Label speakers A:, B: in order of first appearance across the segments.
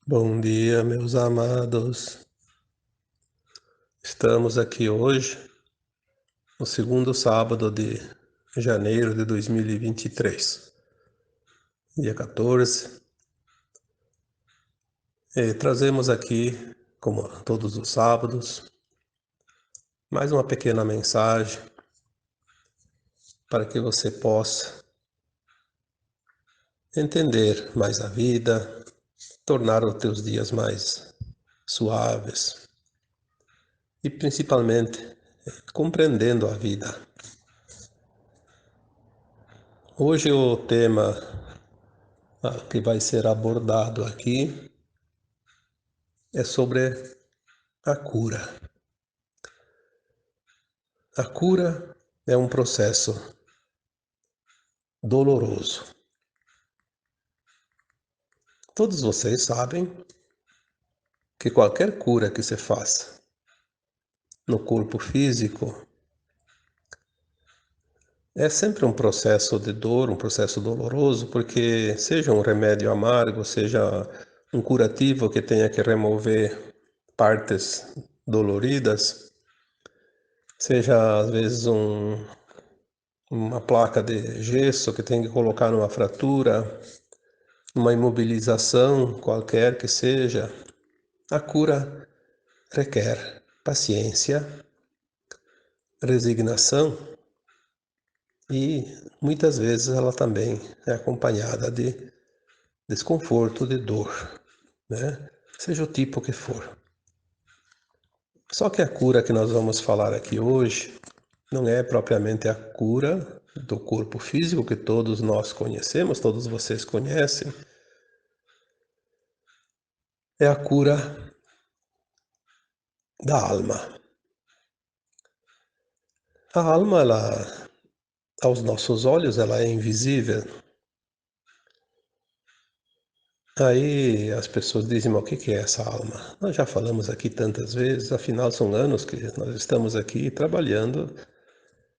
A: Bom dia, meus amados. Estamos aqui hoje, no segundo sábado de janeiro de 2023, dia 14. E trazemos aqui, como todos os sábados, mais uma pequena mensagem para que você possa entender mais a vida, tornar os teus dias mais suaves e principalmente compreendendo a vida. Hoje o tema que vai ser abordado aqui é sobre a cura. A cura é um processo doloroso. Todos vocês sabem que qualquer cura que se faça no corpo físico é sempre um processo de dor, um processo doloroso, porque seja um remédio amargo, seja um curativo que tenha que remover partes doloridas, seja às vezes uma placa de gesso que tem que colocar numa fratura, uma imobilização qualquer que seja, a cura requer paciência, resignação e muitas vezes ela também é acompanhada de desconforto, de dor, né? Seja o tipo que for. Só que a cura que nós vamos falar aqui hoje não é propriamente a cura do corpo físico que todos nós conhecemos, todos vocês conhecem. É a cura da alma. A alma, ela, aos nossos olhos, ela é invisível. Aí as pessoas dizem, mas o que é essa alma? Nós já falamos aqui tantas vezes, afinal são anos que nós estamos aqui trabalhando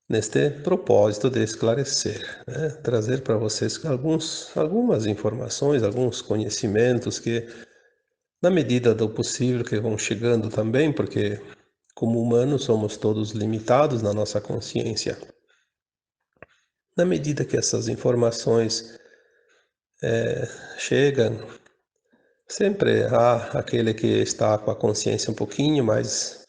A: neste propósito de esclarecer, né? Trazer para vocês algumas informações, alguns conhecimentos que, na medida do possível, que vão chegando também, porque como humanos somos todos limitados na nossa consciência. Na medida que essas informações chegam, sempre há aquele que está com a consciência um pouquinho mais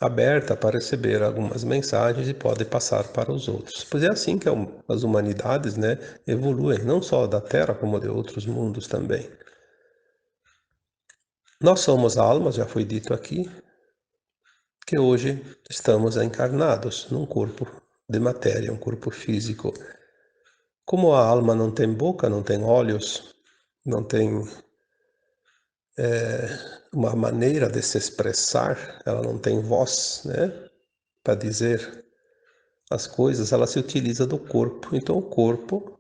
A: aberta para receber algumas mensagens e pode passar para os outros. Pois é assim que as humanidades, né, evoluem, não só da Terra, como de outros mundos também. Nós somos almas, já foi dito aqui, que hoje estamos encarnados num corpo de matéria, um corpo físico. Como a alma não tem boca, não tem olhos, não tem uma maneira de se expressar, ela não tem voz, né, para dizer as coisas, ela se utiliza do corpo. Então o corpo,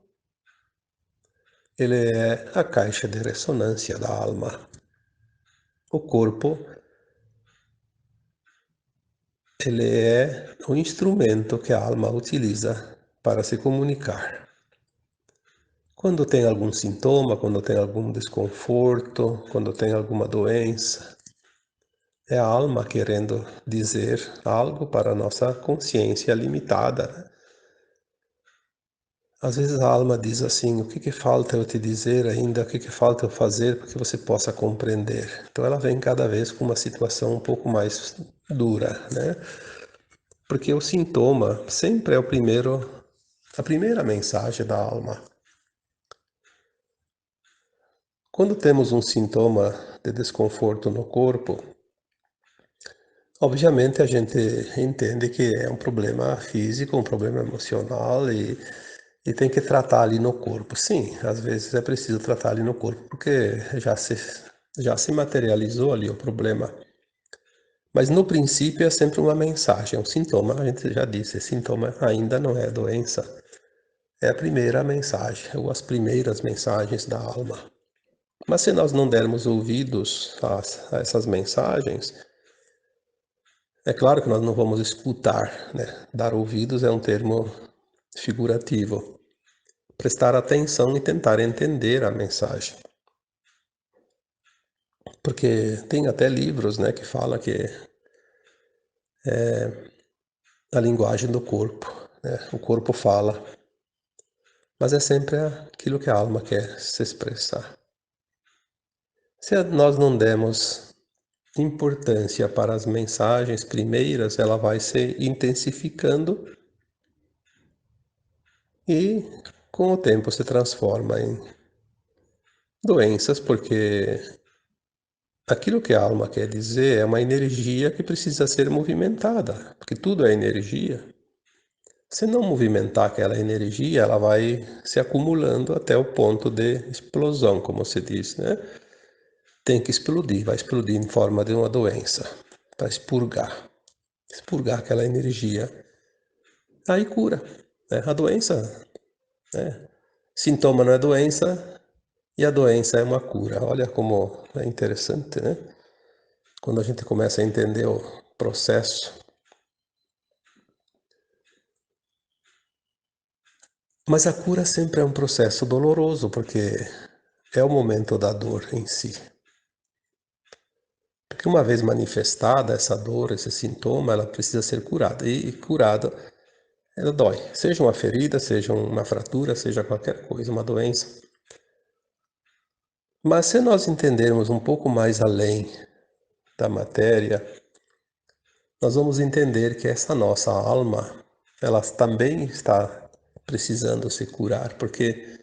A: ele é a caixa de ressonância da alma. O corpo, ele é o instrumento que a alma utiliza para se comunicar. Quando tem algum sintoma, quando tem algum desconforto, quando tem alguma doença, é a alma querendo dizer algo para a nossa consciência limitada, né? Às vezes a alma diz assim, o que falta eu te dizer ainda, o que falta eu fazer para que você possa compreender. Então ela vem cada vez com uma situação um pouco mais dura, né? Porque o sintoma sempre é a primeira mensagem da alma. Quando temos um sintoma de desconforto no corpo, obviamente a gente entende que é um problema físico, um problema emocional e tem que tratar ali no corpo. Sim, às vezes é preciso tratar ali no corpo, porque já se materializou ali o problema. Mas no princípio é sempre uma mensagem, é um sintoma. A gente já disse, sintoma ainda não é doença. É a primeira mensagem, ou as primeiras mensagens da alma. Mas se nós não dermos ouvidos a essas mensagens, é claro que nós não vamos escutar, né? Dar ouvidos é um termo figurativo. Prestar atenção e tentar entender a mensagem. Porque tem até livros, né, que fala que a linguagem do corpo, né? O corpo fala, mas é sempre aquilo que a alma quer se expressar. Se nós não demos importância para as mensagens primeiras, ela vai se intensificando e com o tempo se transforma em doenças, porque aquilo que a alma quer dizer é uma energia que precisa ser movimentada, porque tudo é energia. Se não movimentar aquela energia, ela vai se acumulando até o ponto de explosão, como se diz, né? Tem que explodir, vai explodir em forma de uma doença, para expurgar aquela energia. Aí cura, né? A doença, né? Sintoma não é doença e a doença é uma cura. Olha como é interessante, né? Quando a gente começa a entender o processo. Mas a cura sempre é um processo doloroso, porque é o momento da dor em si. Porque uma vez manifestada essa dor, esse sintoma, ela precisa ser curada. E curada, ela dói. Seja uma ferida, seja uma fratura, seja qualquer coisa, uma doença. Mas se nós entendermos um pouco mais além da matéria, nós vamos entender que essa nossa alma, ela também está precisando se curar, porque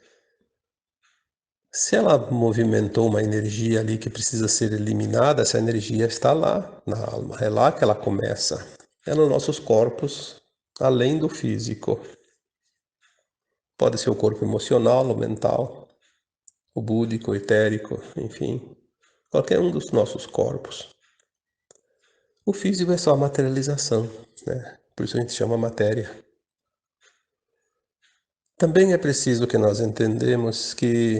A: se ela movimentou uma energia ali que precisa ser eliminada, essa energia está lá na alma, é lá que ela começa. É nos nossos corpos, além do físico. Pode ser o corpo emocional, o mental, o búdico, o etérico, enfim, qualquer um dos nossos corpos. O físico é só a materialização, né? Por isso a gente chama matéria. Também é preciso que nós entendemos que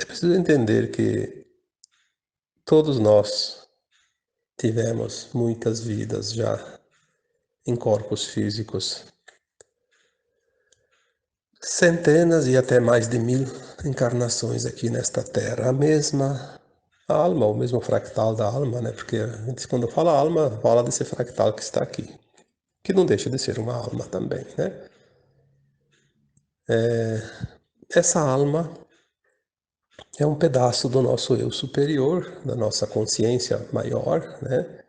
A: é preciso entender que todos nós tivemos muitas vidas já em corpos físicos, centenas e até mais de 1000 encarnações aqui nesta Terra, a mesma alma, o mesmo fractal da alma, né? Porque a gente, quando fala alma, fala desse fractal que está aqui, que não deixa de ser uma alma também, né? Essa alma é um pedaço do nosso eu superior, da nossa consciência maior, né?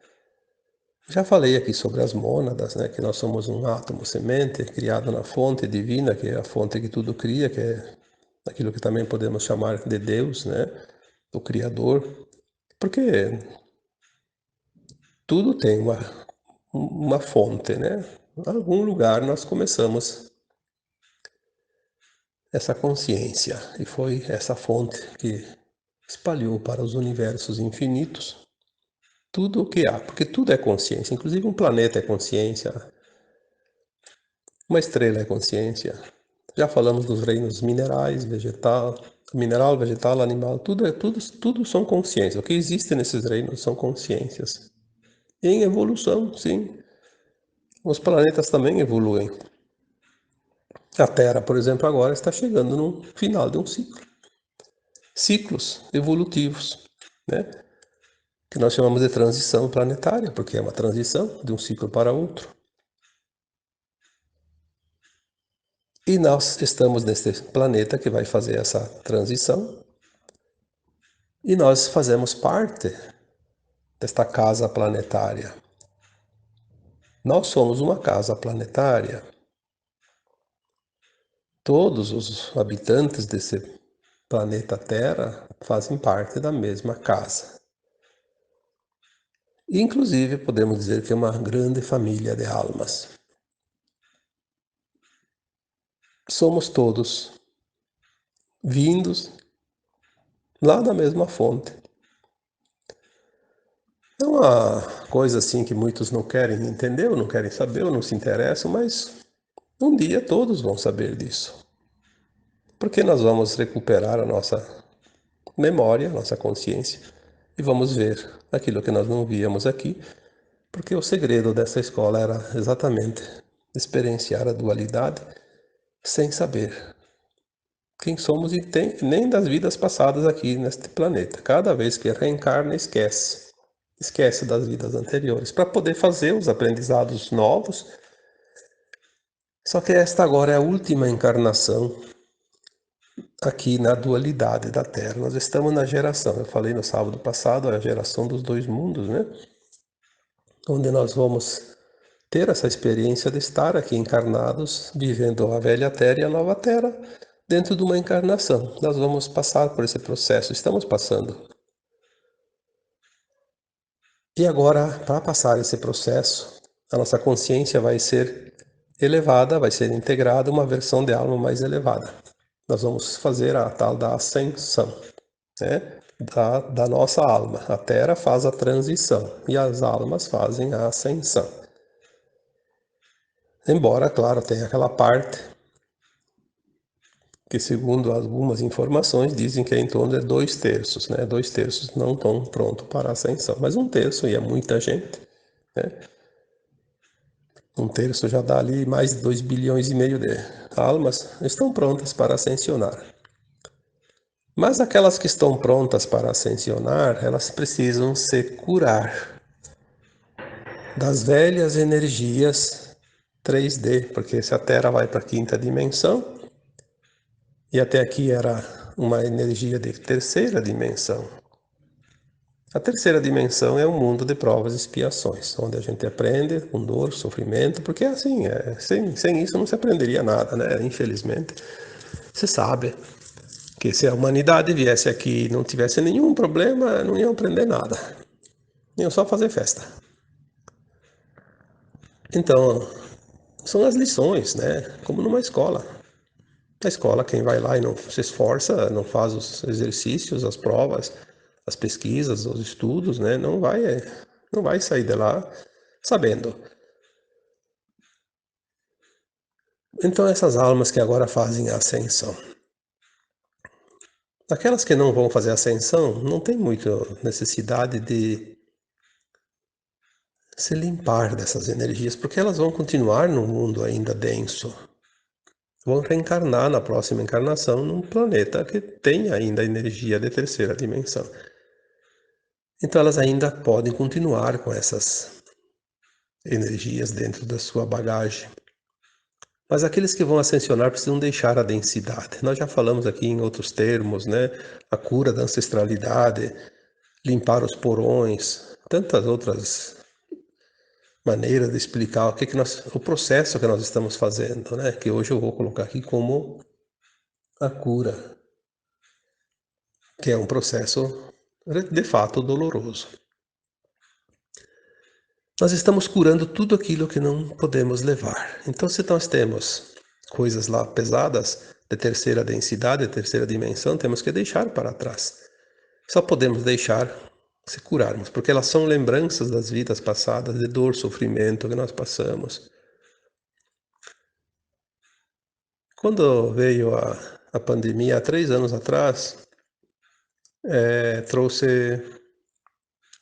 A: Já falei aqui sobre as mônadas, né? Que nós somos um átomo semente criado na fonte divina, que é a fonte que tudo cria, que é aquilo que também podemos chamar de Deus, né? O Criador. Porque tudo tem uma fonte, né? Em algum lugar nós começamos essa consciência e foi essa fonte que espalhou para os universos infinitos tudo o que há, porque tudo é consciência, inclusive um planeta é consciência, uma estrela é consciência. Já falamos dos reinos minerais, vegetal, animal, tudo são consciências. O que existe nesses reinos são consciências. Em evolução, sim. Os planetas também evoluem. A Terra, por exemplo, agora está chegando no final de um ciclo. Ciclos evolutivos, né? Que nós chamamos de transição planetária, porque é uma transição de um ciclo para outro. E nós estamos neste planeta que vai fazer essa transição e nós fazemos parte desta casa planetária. Nós somos uma casa planetária. Todos os habitantes desse planeta Terra fazem parte da mesma casa. Inclusive, podemos dizer que é uma grande família de almas. Somos todos vindos lá da mesma fonte. É uma coisa assim que muitos não querem entender, ou não querem saber, ou não se interessam, mas um dia todos vão saber disso. Porque nós vamos recuperar a nossa memória, nossa consciência, e vamos ver aquilo que nós não víamos aqui, porque o segredo dessa escola era exatamente experienciar a dualidade sem saber quem somos e nem das vidas passadas aqui neste planeta. Cada vez que reencarna, esquece. Esquece das vidas anteriores, para poder fazer os aprendizados novos. Só que esta agora é a última encarnação aqui na dualidade da Terra. Nós estamos na geração, eu falei no sábado passado, a geração dos dois mundos, né? Onde nós vamos ter essa experiência de estar aqui encarnados, vivendo a velha Terra e a nova Terra, dentro de uma encarnação. Nós vamos passar por esse processo, estamos passando. E agora, para passar esse processo, a nossa consciência vai ser elevada, vai ser integrada uma versão de alma mais elevada. Nós vamos fazer a tal da ascensão, né? Da nossa alma. A Terra faz a transição e as almas fazem a ascensão. Embora, claro, tenha aquela parte que, segundo algumas informações, dizem que é em torno de 2/3, né? 2/3 não estão prontos para a ascensão, mas 1/3, e é muita gente, né? 1/3 já dá ali mais de 2,5 bilhões de almas estão prontas para ascensionar. Mas aquelas que estão prontas para ascensionar, elas precisam se curar das velhas energias 3D, porque se a Terra vai para a quinta dimensão, e até aqui era uma energia de terceira dimensão. A terceira dimensão é um mundo de provas e expiações, onde a gente aprende com dor, sofrimento, porque assim, sem isso não se aprenderia nada, né? Infelizmente, se sabe que se a humanidade viesse aqui e não tivesse nenhum problema, não iam aprender nada, iam só fazer festa. Então, são as lições, né? Como numa escola. Na escola, quem vai lá e não se esforça, não faz os exercícios, as provas, as pesquisas, os estudos, né? Não vai sair de lá sabendo. Então, essas almas que agora fazem a ascensão. Aquelas que não vão fazer a ascensão, não tem muita necessidade de se limpar dessas energias, porque elas vão continuar num mundo ainda denso. Vão reencarnar na próxima encarnação num planeta que tem ainda energia de terceira dimensão. Então elas ainda podem continuar com essas energias dentro da sua bagagem. Mas aqueles que vão ascensionar precisam deixar a densidade. Nós já falamos aqui em outros termos, né? A cura da ancestralidade, limpar os porões, tantas outras maneiras de explicar o processo que nós estamos fazendo, né? Que hoje eu vou colocar aqui como a cura, que é um processo de fato doloroso. Nós estamos curando tudo aquilo que não podemos levar. Então, se nós temos coisas lá pesadas, de terceira densidade, de terceira dimensão, temos que deixar para trás. Só podemos deixar se curarmos, porque elas são lembranças das vidas passadas, de dor, sofrimento que nós passamos. Quando veio a pandemia, há 3 anos atrás, trouxe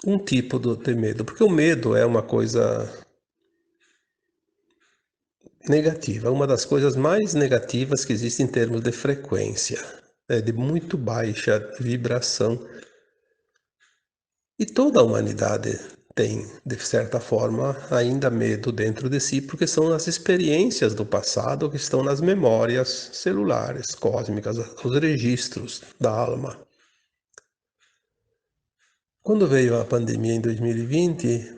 A: um tipo de medo, porque o medo é uma coisa negativa, uma das coisas mais negativas que existe em termos de frequência, é de muito baixa vibração. E toda a humanidade tem, de certa forma, ainda medo dentro de si, porque são as experiências do passado que estão nas memórias celulares, cósmicas, os registros da alma. Quando veio a pandemia em 2020,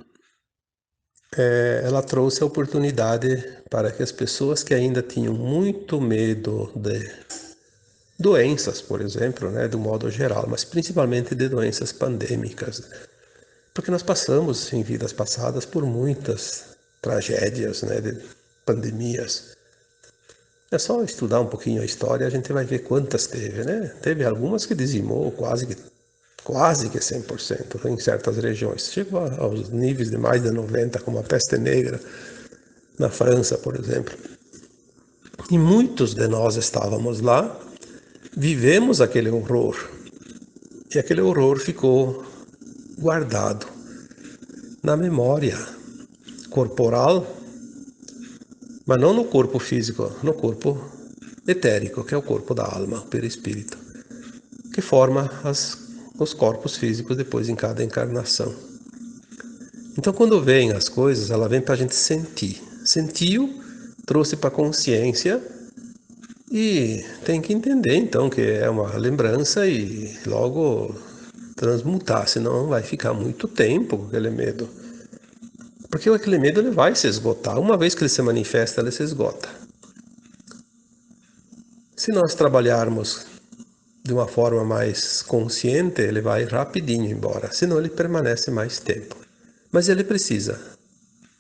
A: ela trouxe a oportunidade para que as pessoas que ainda tinham muito medo de doenças, por exemplo, né, do modo geral, mas principalmente de doenças pandêmicas, porque nós passamos em vidas passadas por muitas tragédias, né, de pandemias. É só estudar um pouquinho a história, a gente vai ver quantas teve, né? Teve algumas que dizimou quase que 100% em certas regiões. Chegou aos níveis de mais de 90%, como a peste negra, na França, por exemplo. E muitos de nós estávamos lá, vivemos aquele horror. E aquele horror ficou guardado na memória corporal, mas não no corpo físico, no corpo etérico, que é o corpo da alma, o perispírito, que forma os corpos físicos depois em cada encarnação. Então, quando vem as coisas, ela vem para a gente sentir. Sentiu, trouxe para a consciência e tem que entender, então, que é uma lembrança e logo transmutar, senão vai ficar muito tempo com aquele medo. Porque aquele medo ele vai se esgotar. Uma vez que ele se manifesta, ele se esgota. Se nós trabalharmos de uma forma mais consciente, ele vai rapidinho embora, senão ele permanece mais tempo. Mas ele precisa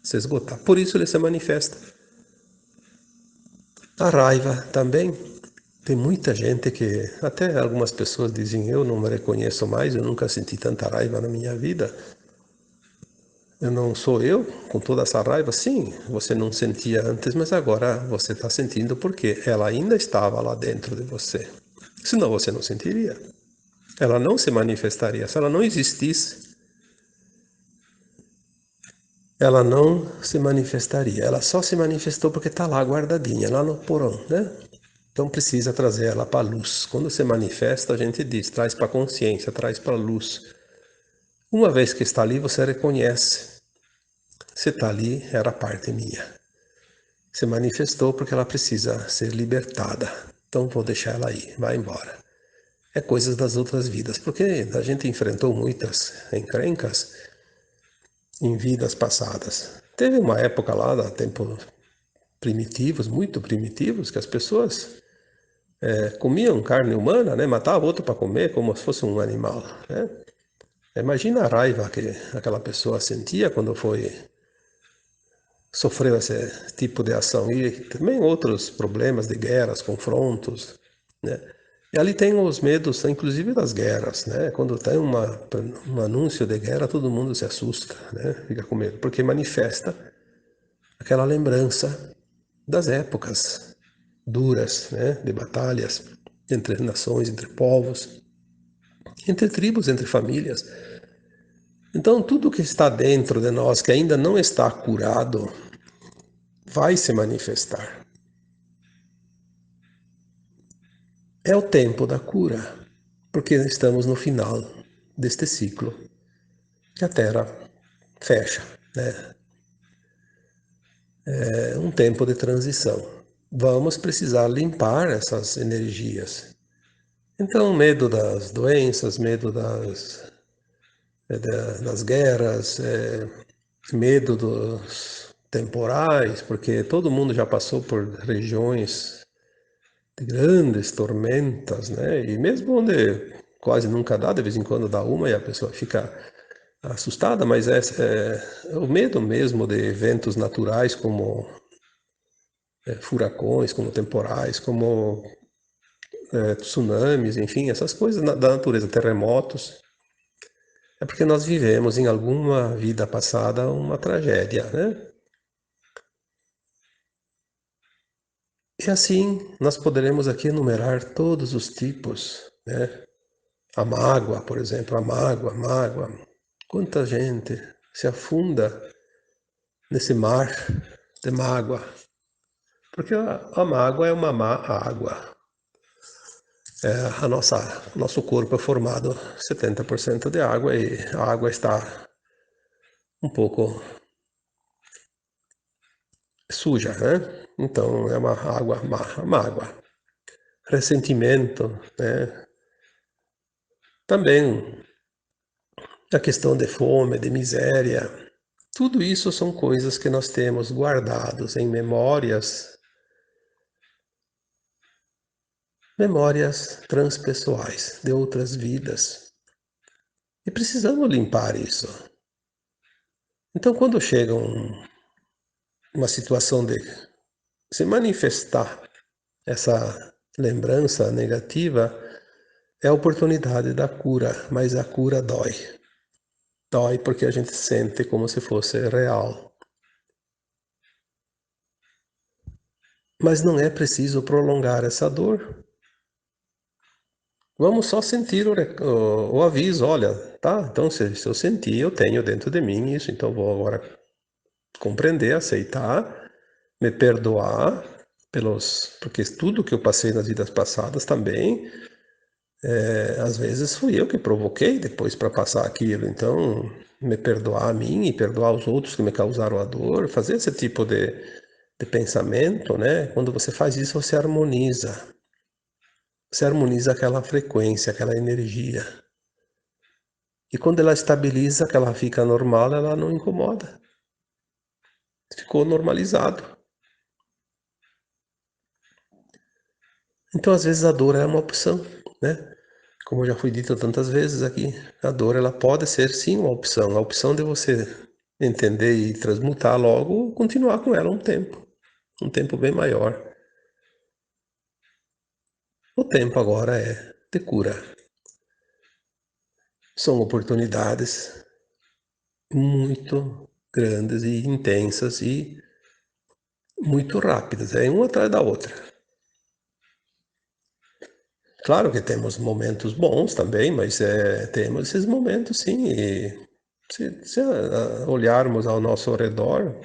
A: se esgotar, por isso ele se manifesta. A raiva também. Tem muita gente que, até algumas pessoas dizem, eu não me reconheço mais, eu nunca senti tanta raiva na minha vida. Eu não sou eu com toda essa raiva? Sim, você não sentia antes, mas agora você está sentindo porque ela ainda estava lá dentro de você. Senão você não sentiria. Ela não se manifestaria. Se ela não existisse, ela não se manifestaria. Ela só se manifestou porque está lá guardadinha, lá no porão, né? Então precisa trazer ela para a luz. Quando se manifesta, a gente diz, traz para a consciência, traz para a luz. Uma vez que está ali, você reconhece. Se está ali, era parte minha. Se manifestou porque ela precisa ser libertada. Então vou deixar ela aí, vai embora. É coisas das outras vidas, porque a gente enfrentou muitas encrencas em vidas passadas. Teve uma época lá, tempos primitivos, muito primitivos, que as pessoas comiam carne humana, né? Matava outro para comer como se fosse um animal, né? Imagina a raiva que aquela pessoa sentia quando sofreu esse tipo de ação. E também outros problemas de guerras, confrontos, né? E ali tem os medos, inclusive das guerras, né? Quando tem um anúncio de guerra, todo mundo se assusta, né? Fica com medo, porque manifesta aquela lembrança das épocas duras, né? De batalhas entre nações, entre povos, entre tribos, entre famílias. Então, tudo que está dentro de nós, que ainda não está curado, vai se manifestar. É o tempo da cura, porque estamos no final deste ciclo que a Terra fecha, né? É um tempo de transição. Vamos precisar limpar essas energias. Então, medo das doenças, medo das guerras, medo dos temporais, porque todo mundo já passou por regiões de grandes tormentas, né? E mesmo onde quase nunca dá, de vez em quando dá uma e a pessoa fica assustada, mas é o medo mesmo de eventos naturais como furacões, como temporais, como tsunamis, enfim, essas coisas da natureza, terremotos. É porque nós vivemos em alguma vida passada uma tragédia, né? E assim nós poderemos aqui enumerar todos os tipos, né? A mágoa, por exemplo, a mágoa. Quanta gente se afunda nesse mar de mágoa. Porque a mágoa é uma má água. Nosso corpo é formado 70% de água e a água está um pouco suja, né? Então é uma água má, mágoa. Ressentimento, né? Também a questão de fome, de miséria. Tudo isso são coisas que nós temos guardados em memórias transpessoais de outras vidas. E precisamos limpar isso. Então, quando chega uma situação de se manifestar essa lembrança negativa, é a oportunidade da cura, mas a cura dói. Dói porque a gente sente como se fosse real. Mas não é preciso prolongar essa dor. Vamos só sentir o aviso, olha, tá? Então se eu sentir, eu tenho dentro de mim isso, então vou agora compreender, aceitar, me perdoar porque tudo que eu passei nas vidas passadas também, às vezes fui eu que provoquei depois para passar aquilo. Então, me perdoar a mim e perdoar os outros que me causaram a dor, fazer esse tipo de pensamento, né? Quando você faz isso, você harmoniza. Você harmoniza aquela frequência, aquela energia. E quando ela estabiliza, que ela fica normal, ela não incomoda. Ficou normalizado. Então, às vezes, a dor é uma opção, né? Como já foi dito tantas vezes aqui, a dor ela pode ser sim uma opção. A opção de você entender e transmutar logo, continuar com ela um tempo bem maior. O tempo agora é de cura. São oportunidades muito grandes e intensas e muito rápidas, é uma atrás da outra. Claro que temos momentos bons também, mas temos esses momentos sim, e se olharmos ao nosso redor,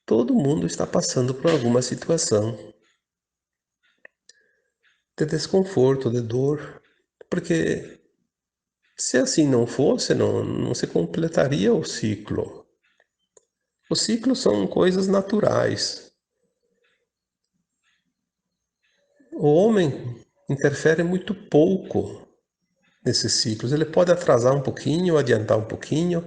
A: todo mundo está passando por alguma situação de desconforto, de dor, porque se assim não fosse, não se completaria o ciclo. Os ciclos são coisas naturais. O homem interfere muito pouco nesses ciclos. Ele pode atrasar um pouquinho, adiantar um pouquinho,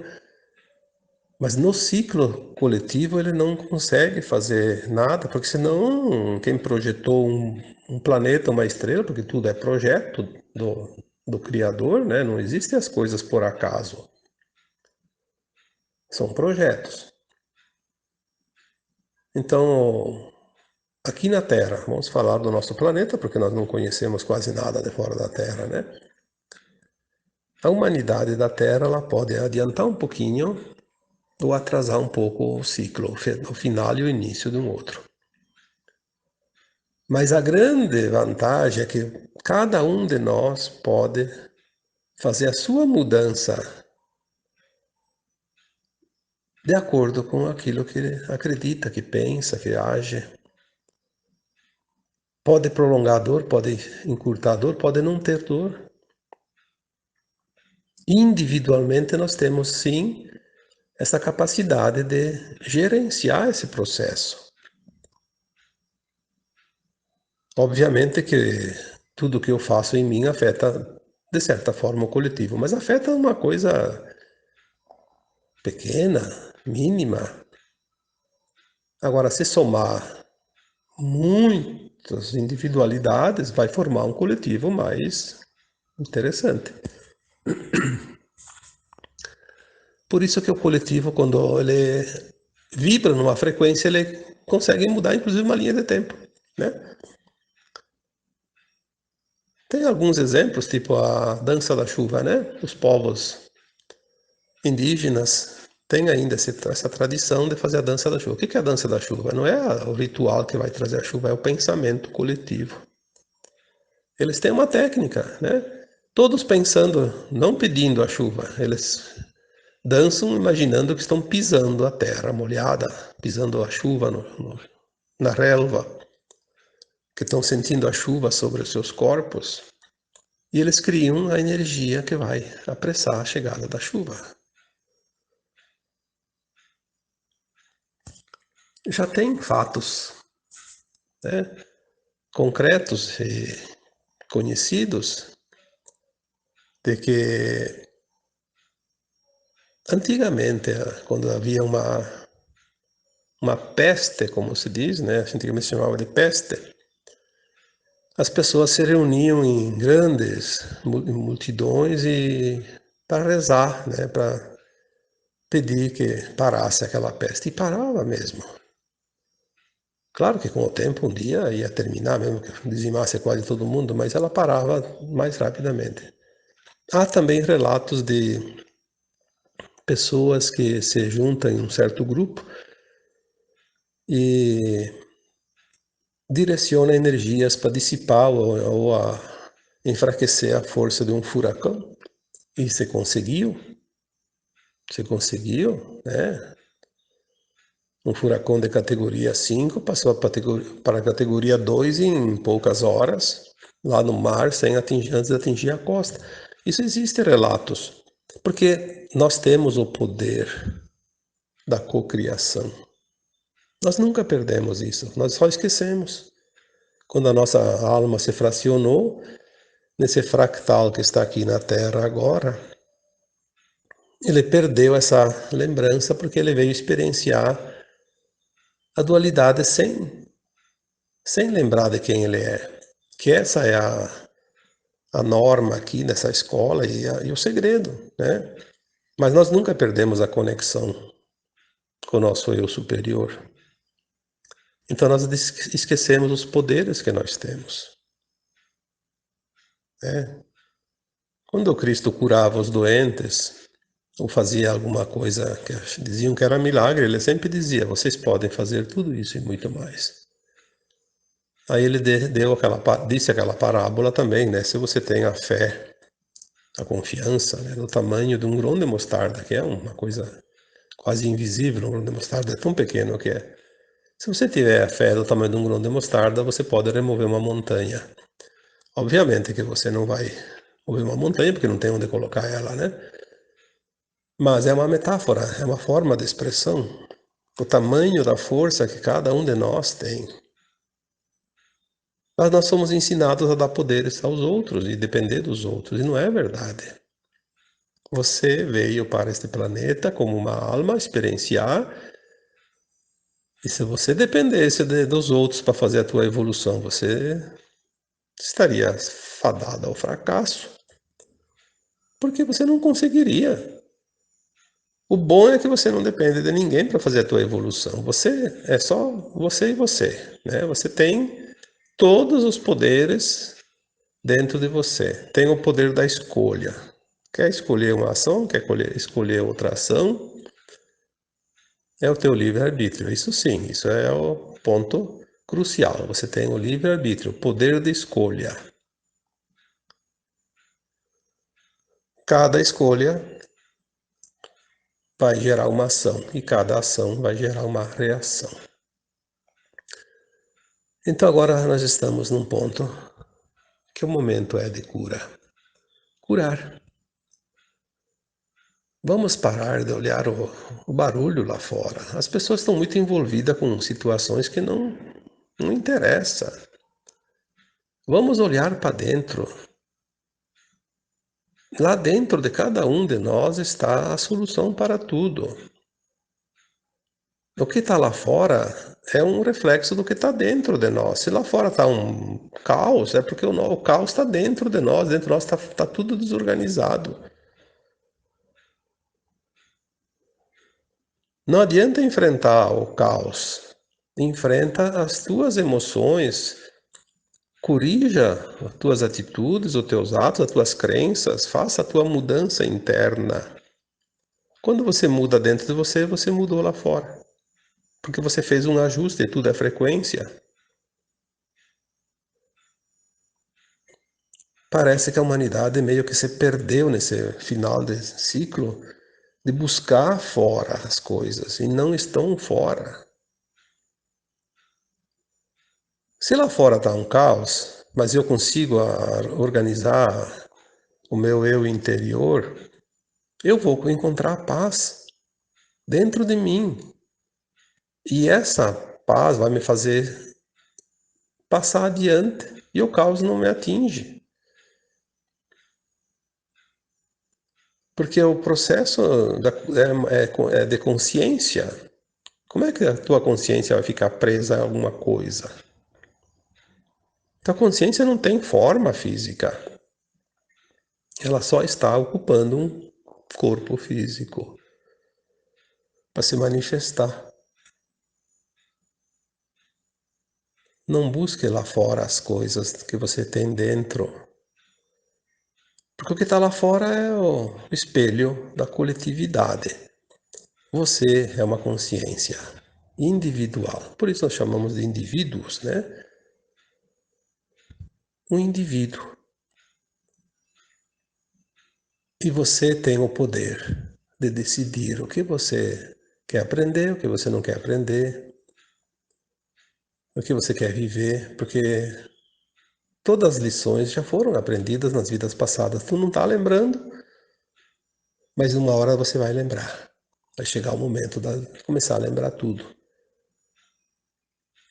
A: mas no ciclo coletivo ele não consegue fazer nada, porque senão quem projetou um planeta, uma estrela, porque tudo é projeto do Criador, né? Não existem as coisas por acaso. São projetos. Então, aqui na Terra, vamos falar do nosso planeta, porque nós não conhecemos quase nada de fora da Terra, né? A humanidade da Terra ela pode adiantar um pouquinho ou atrasar um pouco o ciclo, o final e o início de um outro. Mas a grande vantagem é que cada um de nós pode fazer a sua mudança de acordo com aquilo que acredita, que pensa, que age. Pode prolongar a dor, pode encurtar a dor, pode não ter dor. Individualmente nós temos sim essa capacidade de gerenciar esse processo. Obviamente que tudo que eu faço em mim afeta, de certa forma, o coletivo, mas afeta uma coisa pequena, mínima. Agora, se somar muitas individualidades, vai formar um coletivo mais interessante. Por isso que o coletivo, quando ele vibra numa frequência, ele consegue mudar, inclusive, uma linha de tempo, né? Tem alguns exemplos, tipo a dança da chuva, né? Os povos indígenas têm ainda essa tradição de fazer a dança da chuva. O que é a dança da chuva? Não é o ritual que vai trazer a chuva, é o pensamento coletivo. Eles têm uma técnica, né? Todos pensando, não pedindo a chuva, eles dançam imaginando que estão pisando a terra molhada, pisando a chuva na relva, que estão sentindo a chuva sobre os seus corpos. E eles criam a energia que vai apressar a chegada da chuva. Já tem fatos, né, concretos e conhecidos de que antigamente, quando havia uma peste, como se diz, né, antigamente se chamava de peste, as pessoas se reuniam em grandes multidões e para rezar, né, para pedir que parasse aquela peste. E parava mesmo. Claro que com o tempo, um dia ia terminar, mesmo que dizimasse quase todo mundo, mas ela parava mais rapidamente. Há também relatos de pessoas que se juntam em um certo grupo e direcionam energias para dissipar ou a enfraquecer a força de um furacão. E você conseguiu, né? Um furacão de categoria 5 passou para a categoria 2 em poucas horas, lá no mar, sem atingir, antes de atingir a costa. Isso existe relatos, porque nós temos o poder da cocriação. Nós nunca perdemos isso, nós só esquecemos. Quando a nossa alma se fracionou, nesse fractal que está aqui na Terra agora, ele perdeu essa lembrança porque ele veio experienciar a dualidade sem lembrar de quem ele é. Que essa é a norma aqui nessa escola e o segredo, né? Mas nós nunca perdemos a conexão com o nosso eu superior. Então nós esquecemos os poderes que nós temos. Né? Quando o Cristo curava os doentes, ou fazia alguma coisa que diziam que era milagre, ele sempre dizia, vocês podem fazer tudo isso e muito mais. Aí ele disse aquela parábola também, né? Se você tem a fé, a confiança, né, no tamanho de um grão de mostarda, que é uma coisa quase invisível, um grão de mostarda é tão pequeno que é. Se você tiver a fé do tamanho de um grão de mostarda, você pode remover uma montanha. Obviamente que você não vai mover uma montanha, porque não tem onde colocar ela, né? Mas é uma metáfora, é uma forma de expressão. O tamanho da força que cada um de nós tem. Mas nós somos ensinados a dar poderes aos outros e depender dos outros, e não é verdade. Você veio para este planeta como uma alma experienciar, e se você dependesse dos outros para fazer a tua evolução, você estaria fadado ao fracasso, porque você não conseguiria. O bom é que você não depende de ninguém para fazer a tua evolução. Você é só você e você, né? Você tem todos os poderes dentro de você. Tem o poder da escolha. Quer escolher uma ação? Quer escolher outra ação? É o teu livre-arbítrio. Isso sim, isso é o ponto crucial. Você tem o livre-arbítrio, o poder de escolha. Cada escolha vai gerar uma ação e cada ação vai gerar uma reação. Então agora nós estamos num ponto que o momento é de cura. Curar. Vamos parar de olhar o barulho lá fora. As pessoas estão muito envolvidas com situações que não interessam. Vamos olhar para dentro. Lá dentro de cada um de nós está a solução para tudo. O que está lá fora é um reflexo do que está dentro de nós. Se lá fora está um caos, é porque o caos está dentro de nós. Dentro de nós está tudo desorganizado. Não adianta enfrentar o caos. Enfrenta as tuas emoções, corrija as tuas atitudes, os teus atos, as tuas crenças, faça a tua mudança interna. Quando você muda dentro de você, você mudou lá fora. Porque você fez um ajuste, tudo é frequência. Parece que a humanidade meio que se perdeu nesse final de ciclo de buscar fora as coisas e não estão fora. Se lá fora está um caos, mas eu consigo organizar o meu eu interior, eu vou encontrar paz dentro de mim. E essa paz vai me fazer passar adiante e o caos não me atinge. Porque o processo é de consciência. Como é que a tua consciência vai ficar presa a alguma coisa? Tua consciência não tem forma física. Ela só está ocupando um corpo físico para se manifestar. Não busque lá fora as coisas que você tem dentro. Porque o que está lá fora é o espelho da coletividade. Você é uma consciência individual. Por isso nós chamamos de indivíduos, né? Um indivíduo. E você tem o poder de decidir o que você quer aprender, o que você não quer aprender, o que você quer viver, porque todas as lições já foram aprendidas nas vidas passadas. Tu não está lembrando, mas uma hora você vai lembrar. Vai chegar o momento de começar a lembrar tudo.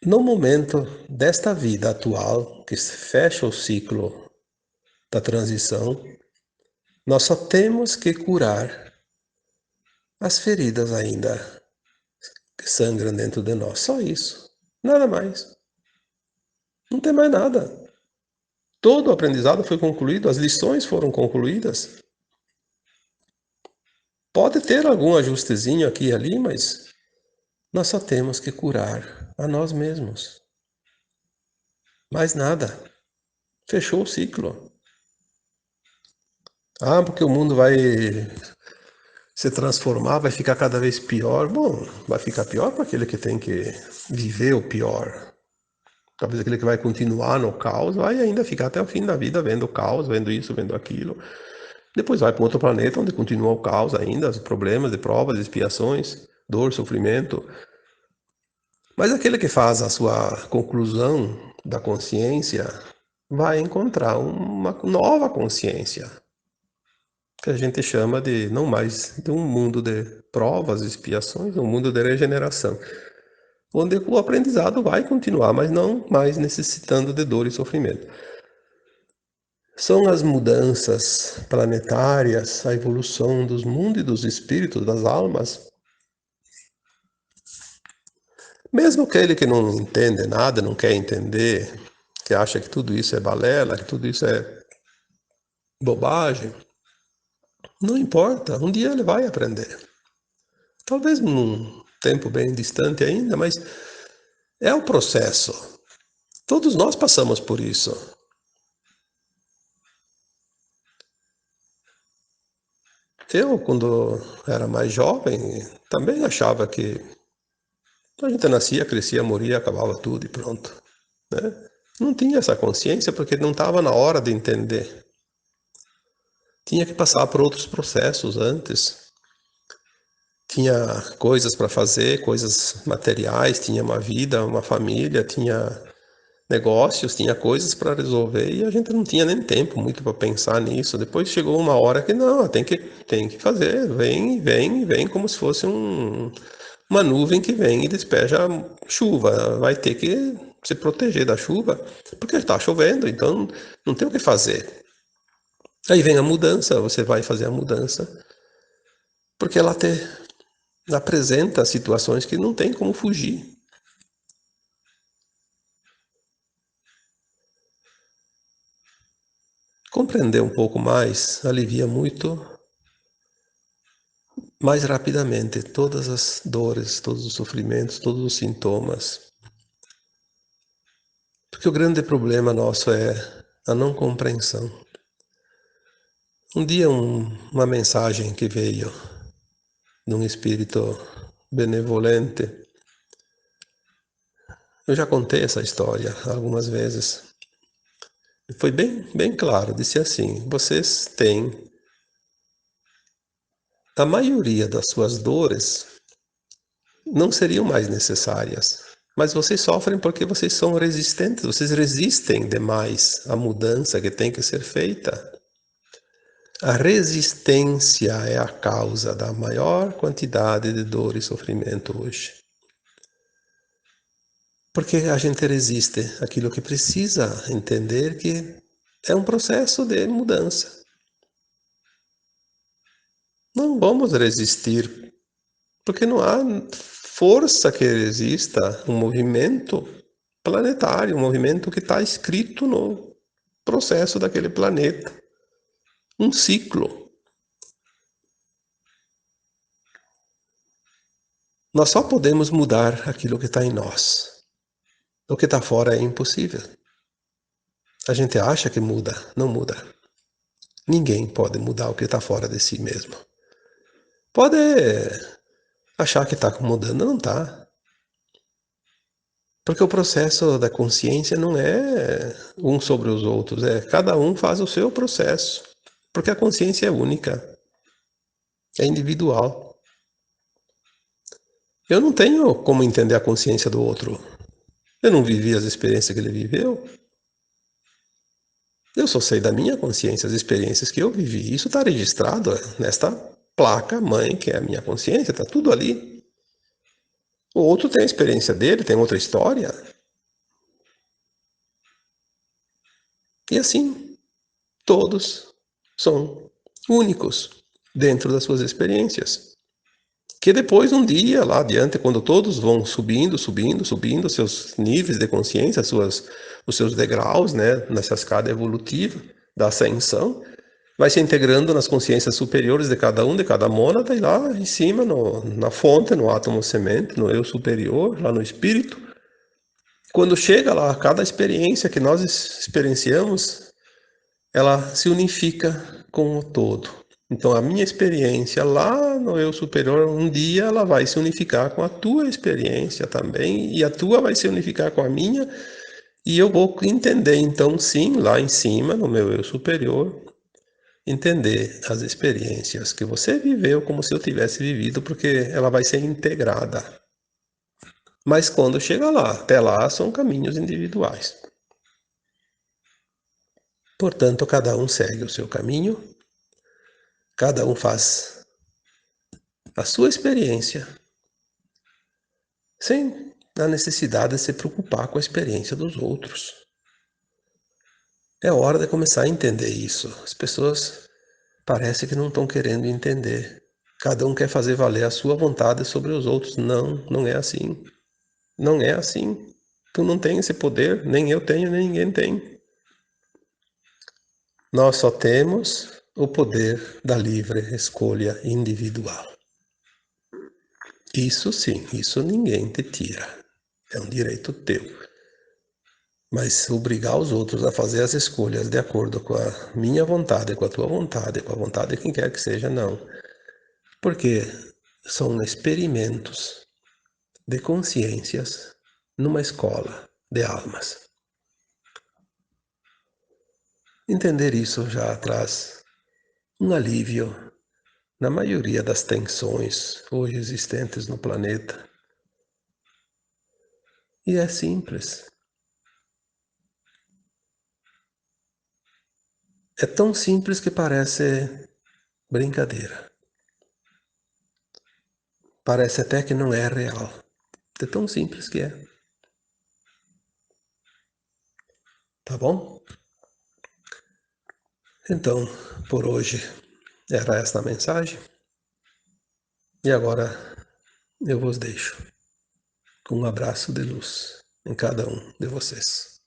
A: No momento desta vida atual, que fecha o ciclo da transição, nós só temos que curar as feridas ainda que sangram dentro de nós. Só isso. Nada mais. Não tem mais nada. Todo o aprendizado foi concluído, as lições foram concluídas. Pode ter algum ajustezinho aqui e ali, mas nós só temos que curar a nós mesmos. Mais nada. Fechou o ciclo. Ah, porque o mundo vai se transformar, vai ficar cada vez pior. Bom, vai ficar pior para aquele que tem que viver o pior. Talvez aquele que vai continuar no caos vai ainda ficar até o fim da vida vendo o caos, vendo isso, vendo aquilo. Depois vai para outro planeta onde continua o caos ainda, os problemas de provas, expiações, dor, sofrimento. Mas aquele que faz a sua conclusão da consciência vai encontrar uma nova consciência, que a gente chama de não mais de um mundo de provas, expiações, um mundo de regeneração, onde o aprendizado vai continuar, mas não mais necessitando de dor e sofrimento. São as mudanças planetárias, a evolução dos mundos e dos espíritos, das almas. Mesmo aquele que não entende nada, não quer entender, que acha que tudo isso é balela, que tudo isso é bobagem, não importa, um dia ele vai aprender. Talvez num tempo bem distante ainda, mas é o processo. Todos nós passamos por isso. Eu, quando era mais jovem, também achava que a gente nascia, crescia, morria, acabava tudo e pronto, né? Não tinha essa consciência porque não estava na hora de entender. Tinha que passar por outros processos antes. Tinha coisas para fazer, coisas materiais, tinha uma vida, uma família, tinha negócios, tinha coisas para resolver e a gente não tinha nem tempo muito para pensar nisso. Depois chegou uma hora que não, tem que fazer, vem como se fosse uma nuvem que vem e despeja chuva. Vai ter que se proteger da chuva porque está chovendo, então não tem o que fazer. Aí vem a mudança, você vai fazer a mudança porque ela te apresenta situações que não tem como fugir. Compreender um pouco mais alivia muito mais rapidamente todas as dores, todos os sofrimentos, todos os sintomas. Porque o grande problema nosso é a não compreensão. Um dia uma mensagem que veio de um espírito benevolente, eu já contei essa história algumas vezes. Foi bem claro, disse assim: vocês têm a maioria das suas dores não seriam mais necessárias. Mas vocês sofrem porque vocês são resistentes, vocês resistem demais à mudança que tem que ser feita. A resistência é a causa da maior quantidade de dor e sofrimento hoje. Porque a gente resiste àquilo que precisa entender que é um processo de mudança. Não vamos resistir, porque não há força que resista um movimento planetário, um movimento que está escrito no processo daquele planeta. Um ciclo. Nós só podemos mudar aquilo que está em nós. O que está fora é impossível. A gente acha que muda, não muda. Ninguém pode mudar o que está fora de si mesmo. Pode achar que está mudando, não está. Porque o processo da consciência não é um sobre os outros, é cada um faz o seu processo. Porque a consciência é única, é individual. Eu não tenho como entender a consciência do outro. Eu não vivi as experiências que ele viveu. Eu só sei da minha consciência, as experiências que eu vivi. Isso está registrado nesta placa mãe, que é a minha consciência, está tudo ali. O outro tem a experiência dele, tem outra história. E assim, todos são únicos dentro das suas experiências. Que depois, um dia, lá adiante, quando todos vão subindo seus níveis de consciência, os seus degraus, né, nessa escada evolutiva da ascensão, vai se integrando nas consciências superiores de cada mônada, e lá em cima, na fonte, no átomo semente, no eu superior, lá no espírito, quando chega lá, cada experiência que nós experienciamos, ela se unifica com o todo. Então, a minha experiência lá no eu superior, um dia ela vai se unificar com a tua experiência também, e a tua vai se unificar com a minha, e eu vou entender, então, sim, lá em cima, no meu eu superior, entender as experiências que você viveu como se eu tivesse vivido, porque ela vai ser integrada. Mas quando chega lá, até lá são caminhos individuais. Portanto, cada um segue o seu caminho, cada um faz a sua experiência, sem a necessidade de se preocupar com a experiência dos outros. É hora de começar a entender isso. As pessoas parece que não estão querendo entender. Cada um quer fazer valer a sua vontade sobre os outros. Não, não é assim. Não é assim. Tu não tem esse poder, nem eu tenho, nem ninguém tem. Nós só temos o poder da livre escolha individual. Isso sim, isso ninguém te tira. É um direito teu. Mas obrigar os outros a fazer as escolhas de acordo com a minha vontade, com a tua vontade, com a vontade de quem quer que seja, não. Porque são experimentos de consciências numa escola de almas. Entender isso já traz um alívio na maioria das tensões hoje existentes no planeta. E é simples. É tão simples que parece brincadeira. Parece até que não é real. É tão simples que é. Tá bom? Então, por hoje era esta a mensagem. E agora eu vos deixo com um abraço de luz em cada um de vocês.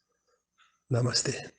A: Namastê.